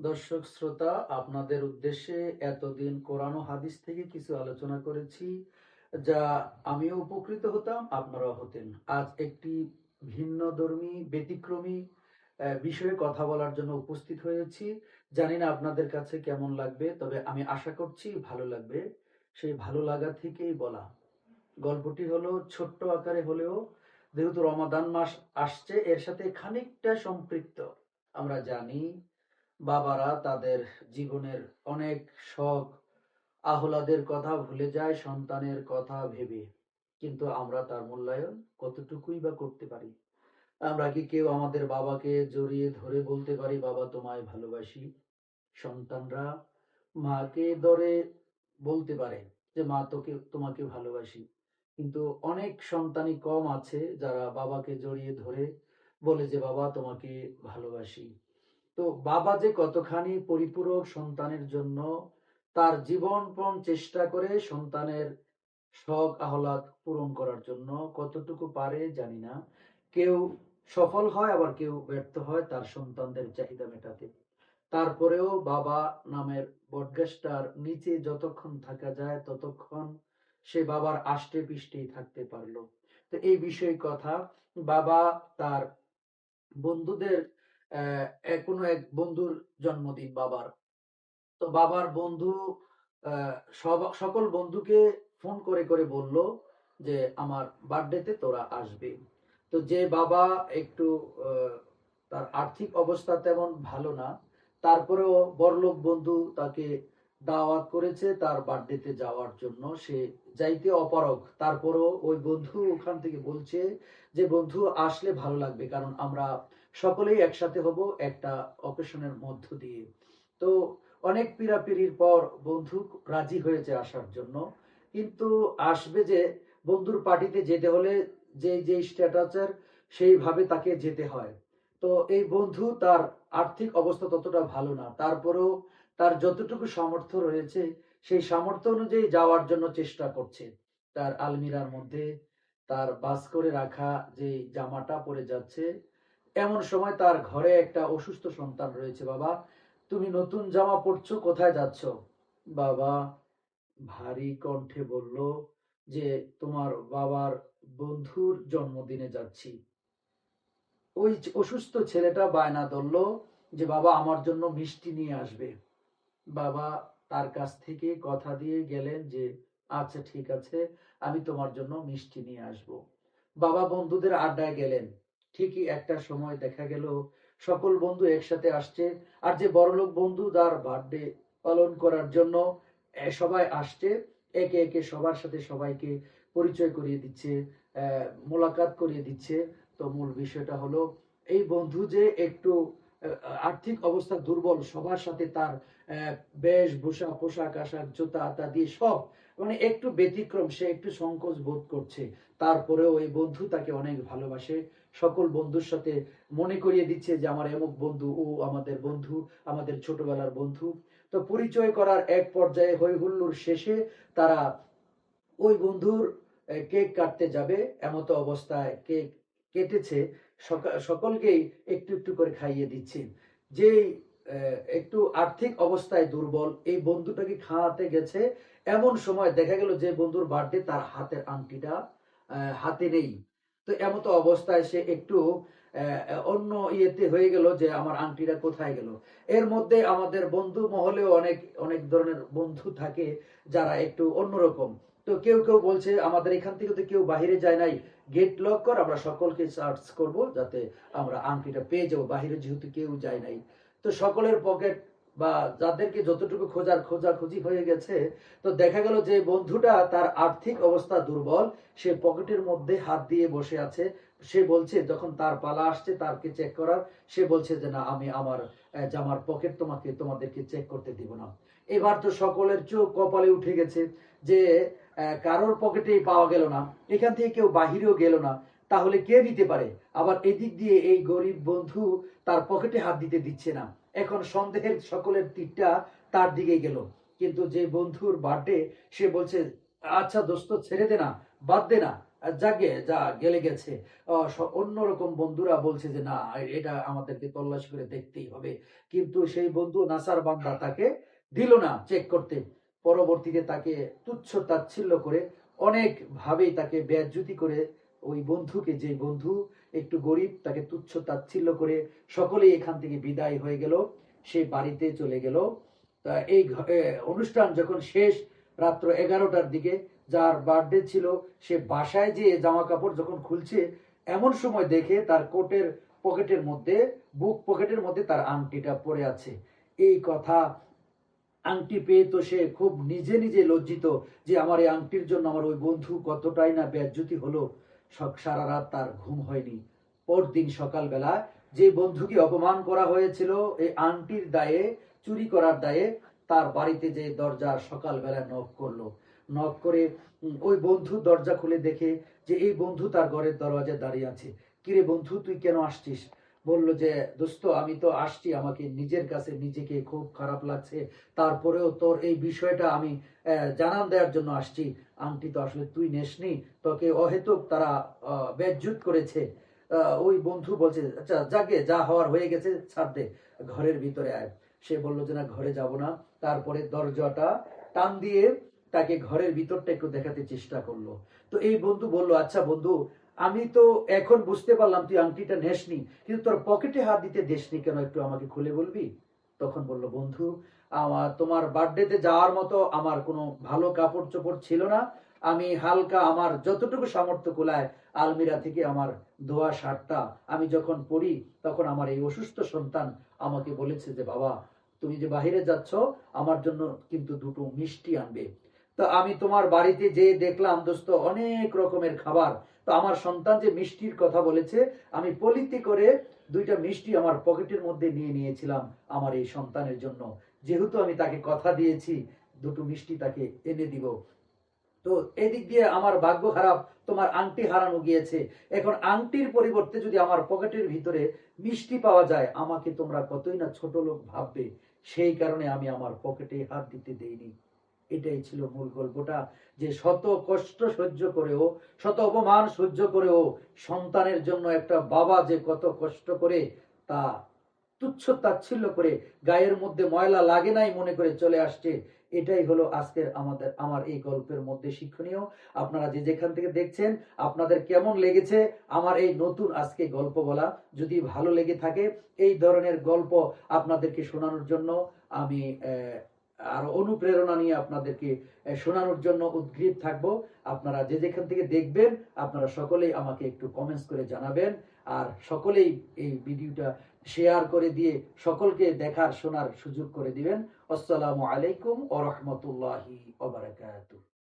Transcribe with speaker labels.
Speaker 1: দর্শক শ্রোতা, আপনাদের উদ্দেশ্যে এতদিন কোরআন ও হাদিস থেকে কিছু আলোচনা করেছি, যা আমিও উপকৃত হতাম, আপনারাও হতেন। আজ একটি ভিন্নধর্মী ব্যতিক্রমী বিষয়ে কথা বলার জন্য উপস্থিত হয়েছি। জানি না আপনাদের কাছে কেমন লাগবে, তবে আমি আশা করছি ভালো লাগবে। সেই ভালো লাগা থেকেই বলা। গল্পটি হলো ছোট্ট আকারে হলেও, যেহেতু রমাদান মাস আসছে, এর সাথে খানিকটা সম্পৃক্ত। আমরা জানি বাবারা তাদের জীবনের অনেক শখ আহ্লাদের কথা ভুলে যায় সন্তানের কথা ভেবে। কিন্তু আমরা তার মূল্যায়ন কতটুকুই বা করতে পারি? আমরা কি কেউ আমাদের বাবাকে জড়িয়ে ধরে বলতে পারি, বাবা তোমায় ভালোবাসি? সন্তানরা মাকে ধরে বলতে পারে যে মা তোমাকে ভালোবাসি। কিন্তু অনেক সন্তানই কম আছে যারা বাবাকে জড়িয়ে ধরে বলে যে বাবা তোমাকে ভালোবাসি। তো বাবা যে কতখানি পরিপূরক সন্তানের জন্য, তার জীবনপণ চেষ্টা করে সন্তানের শখ আহ্লাদ পূরণ করার জন্য কতটুকু পারে জানি না। কেউ সফল হয়, আবার কেউ ব্যর্থ হয় তার সন্তানদের চাহিদা মেটাতে। তারপরেও বাবা নামের বটগাছটার নিচে যতক্ষণ থাকা যায় ততক্ষণ সে বাবার আষ্টে পৃষ্ঠেই থাকতে পারলো। তো এই বিষয়ে কথা। বাবা তার বন্ধুদের কোনো এক বন্ধুর জন্মদিন বাবার। তো বাবার বন্ধু সকল বন্ধুকে ফোন করে করে বলল যে আমার বার্থডেতে তোরা আসবে। তো যে বাবা একটু আহ, তার আর্থিক অবস্থা তেমন ভালো না, তারপরেও বড়লোক বন্ধু তাকে দাওয়াত করেছে তার বার্থডেতে যাওয়ার জন্য। সে যাইতে অপারগ, তারপরেও ওই বন্ধু ওখান থেকে বলছে যে বন্ধু আসলে ভালো লাগবে, কারণ আমরা সকলেই একসাথে হব একটা অকেশনের মধ্য দিয়ে। তো অনেক পীড়াপিড়ির পর বন্ধু রাজি হয়েছে আসার জন্য। কিন্তু আসবে যে, বন্ধুর পার্টিতে যেতে হলে যে যে স্ট্যাটাসের সেইভাবে তাকে যেতে হয়। তো এই বন্ধু তার আর্থিক অবস্থা ততটা ভালো না, তারপরেও তার যতটুকু সামর্থ্য রয়েছে সেই সামর্থ্য অনুযায়ী যাওয়ার জন্য চেষ্টা করছে। তার আলমিরার মধ্যে তার বাস করে রাখা যে জামাটা পরে যাচ্ছে, এমন সময় তার ঘরে একটা অসুস্থ সন্তান রয়েছে। বাবা, তুমি নতুন জামা পরছো, কোথায় যাচ্ছ? বাবা ভারী কণ্ঠে বলল যে তোমার বাবার বন্ধুর জন্মদিনে যাচ্ছি। ওই অসুস্থ ছেলেটা বায়না ধরলো যে বাবা আমার জন্য মিষ্টি নিয়ে আসবে। বাবা তার কাছ থেকে কথা দিয়ে গেলেন যে আচ্ছা ঠিক আছে, আমি তোমার জন্য মিষ্টি নিয়ে আসব। বাবা বন্ধুদের আড্ডায় গেলেন। ঠিকই একটা সময় দেখা গেল সকল বন্ধু একসাথে আসছে। আর যে বড়লোক বন্ধু তার বার্থডে পালন করার জন্য সবাই আসছে, একে একে সবার সাথে সবাইকে পরিচয় করিয়ে দিচ্ছে, মোলাকাত করিয়ে দিচ্ছে। তো মূল বিষয়টা হলো, এই বন্ধু যে একটু আর্থিক অবস্থা দুর্বল, সবার সাথে তার বেশভূষা, পোশাক আশাক, জুতা আতা দিয়ে সব মানে একটু ব্যতিক্রম, সে একটু সংকোচ বোধ করছে। তারপরেও এই বন্ধু তাকে অনেক ভালোবাসে। সকল বন্ধুর সাথে মনে করিয়ে দিচ্ছে যে আমার এমুক বন্ধু, ও আমাদের বন্ধু, আমাদের ছোটবেলার বন্ধু। তো পরিচয় করার এক পর্যায়ে হই হুল্লোড় শেষে তারা ওই বন্ধুর কেক কাটতে যাবে। এমতো অবস্থায় কেক কেটেছে, সকলকেই একটু একটু করে খাইয়ে দিচ্ছে। যেই একটু আর্থিক অবস্থায় দুর্বল এই বন্ধুটাকে খাওয়াতে গেছে, এমন সময় দেখা গেল যে বন্ধুর বার্থডে, তার হাতের আংটিটা হাতে নেই। তো এমতো অবস্থায় সে একটু অন্য ইয়েতে হয়ে গেল যে আমার আংটিটা কোথায় গেল। এর মধ্যে আমাদের বন্ধু মহলেও অনেক অনেক ধরনের বন্ধু থাকে যারা একটু অন্যরকম। তো কেউ কেউ বলছে আমাদের এখান থেকে তো কেউ বাহিরে যায় নাই, গেট লক কর, আমরা সকলকে সার্চ করব যাতে আমরা আংটিটা পেয়ে যাবো, বাহিরে যেহেতু কেউ যায় নাই। তো সকলের পকেট বা যাদেরকে যতটুকু খোঁজাখুঁজি হয়ে গেছে, তো দেখা গেল যে বন্ধুটা তার আর্থিক অবস্থা দুর্বল, সে পকেটের মধ্যে হাত দিয়ে বসে আছে। সে বলছে যখন তার পালা আসছে তারকে চেক করার, সে বলছে যে না, আমি আমার জামার পকেট তোমাদেরকে চেক করতে দিব না। এবার তো সকলের চোখ কপালে উঠে গেছে যে কারোর পকেটেই পাওয়া গেল না, এখান থেকে কেউ বাহিরেও গেল না, তাহলে কে দিতে পারে? আবার এদিক দিয়ে এই গরিব বন্ধু তার পকেটে হাত দিতে দিচ্ছে না। এখন সন্দেহের সকলের তীরটা তার দিকে গেল। কিন্তু যে বন্ধুর বার্থডে, সে বলছে আচ্ছা দোস্ত ছেড়ে দে না, বাদ দে না, যাকে যা গেলে গেছে। অন্যরকম বন্ধুরা বলছে যে না, এটা আমাদেরকে তল্লাশি করে দেখতেই হবে, কিন্তু সেই বন্ধু নাসার বান্দা তাকে দিল না চেক করতে। পরবর্তীতে তাকে তুচ্ছ তাচ্ছিল্য করে অনেক ভাবেই তাকে বেজ্জতি করে, ওই বন্ধুকে, যে বন্ধু একটু গরিব, তাকে তুচ্ছ তাচ্ছিল্য করে সকলেই এখান থেকে বিদায় হয়ে গেল, সে বাড়িতে চলে গেল। তা এই অনুষ্ঠান যখন শেষ, রাত্র 11টার দিকে, যার বার্থডে ছিল, সে বাসায় যে জামা কাপড় যখন খুলছে, এমন সময় দেখে তার কোটের পকেটের মধ্যে, বুক পকেটের মধ্যে তার আংটিটা পড়ে আছে। এই কথা, আংটি পেয়ে তো সে খুব নিজে নিজে লজ্জিত যে আমার এই আংটির জন্য আমার ওই বন্ধু কতটাই না বেজ্জতি হলো। সারা রাত তার ঘুম হয়নি। পরদিন সকালবেলা যে বন্ধুকে অপমান করা হয়েছিল এই আংটির দায়ে, চুরি করার দায়ে, তার বাড়িতে যে দরজা সকালবেলা নক করলো, নক করে ওই বন্ধু দরজা খুলে দেখে যে এই বন্ধু তার ঘরের দরজায় দাঁড়িয়ে আছে। কিরে বন্ধু, তুই কেন আসছিস? বললো যে দোস্ত, আমি তো আসছি, আমাকে নিজের কাছে নিজেকে খুব খারাপ লাগছে, তারপরেও তোর এই বিষয়টা আমি জানান দেওয়ার জন্য আসছি। আংটি তো আসলে তুই নেসনি, তোকে অহেতুক তারা বেজ্জুত করেছে। ওই বন্ধু বলছে আচ্ছা যাকে যা হওয়ার হয়ে গেছে, ছাড় দে, ঘরের ভিতরে আয়। সে বললো যে না, ঘরে যাব না। তারপরে দরজাটা টান দিয়ে তাকে ঘরের ভিতরটা একটু দেখাতে চেষ্টা করলো। তো এই বন্ধু বলল, আচ্ছা বন্ধু, আমি তো এখন বুঝতে পারলাম তুই আংটিটা নেসনি, কিন্তু তোর পকেটে হাত দিতে দেসনি কেন, একটু আমাকে খুলে বলবি? তখন বলল বন্ধু, আমার তোমার বার্থডেতে যাওয়ার মতো আমার কোনো ভালো কাপড় চোপড় ছিল না। আমি হালকা আমার যতটুকু সামর্থ্য কুলায় আলমিরা থেকে আমার ধোয়া শার্টটা আমি যখন পরি, তখন আমার এই অসুস্থ সন্তান আমাকে বলেছে যে বাবা, তুমি যে বাহিরে যাচ্ছ, আমার জন্য কিন্তু দুটো মিষ্টি আনবে। তো আমি তোমার বাড়িতে যে দেখলাম দোস্ত অনেক রকমের খাবার, তো আমার সন্তান যে মিষ্টির কথা বলেছে, আমি পলিতে করে দুইটা মিষ্টি আমার পকেটের মধ্যে নিয়ে নিয়েছিলাম আমার এই সন্তানের জন্য, যেহেতু আমি তাকে কথা দিয়েছি দুটো মিষ্টি তাকে এনে দিব। তো এদিক দিয়ে আমার ভাগ্য খারাপ, তোমার আংটি হারানো গিয়েছে। এখন আংটির পরিবর্তে যদি আমার পকেটের ভিতরে মিষ্টি পাওয়া যায়, আমাকে তোমরা কতই না ছোট লোক ভাববে। সেই কারণে আমি আমার পকেটে হাত দিতে দেইনি। এটাই ছিল মূল গল্পটা, যে শত কষ্ট সহ্য করেও, শত অপমান সহ্য করেও সন্তানের জন্য একটা বাবা যে কত কষ্ট করে, তা তুচ্ছ তাচ্ছিল্য করে, গায়ের মধ্যে ময়লা লাগে নাই মনে করে চলে আসছে। এটাই হলো আজকের আমার এই গল্পের মধ্যে শিক্ষণীয়। আপনারা যে যেখান থেকে দেখছেন, আপনাদের কেমন লেগেছে আমার এই নতুন আজকে গল্প বলা? যদি ভালো লেগে থাকে, এই ধরনের গল্প আপনাদেরকে শোনানোর জন্য আমি আরো অনুপ্রেরণা নিয়ে আপনাদেরকে শোনানোর জন্য উদ্গ্রীব থাকবো। আপনারা যে যেখান থেকে দেখবেন, আপনারা সকলেই আমাকে একটু কমেন্টস করে জানাবেন, আর সকলেই এই ভিডিওটা শেয়ার করে দিয়ে সকলকে দেখার শোনার সুযোগ করে দিবেন। আসসালামু আলাইকুম ওয়া রাহমাতুল্লাহি ওয়া বারাকাতুহু।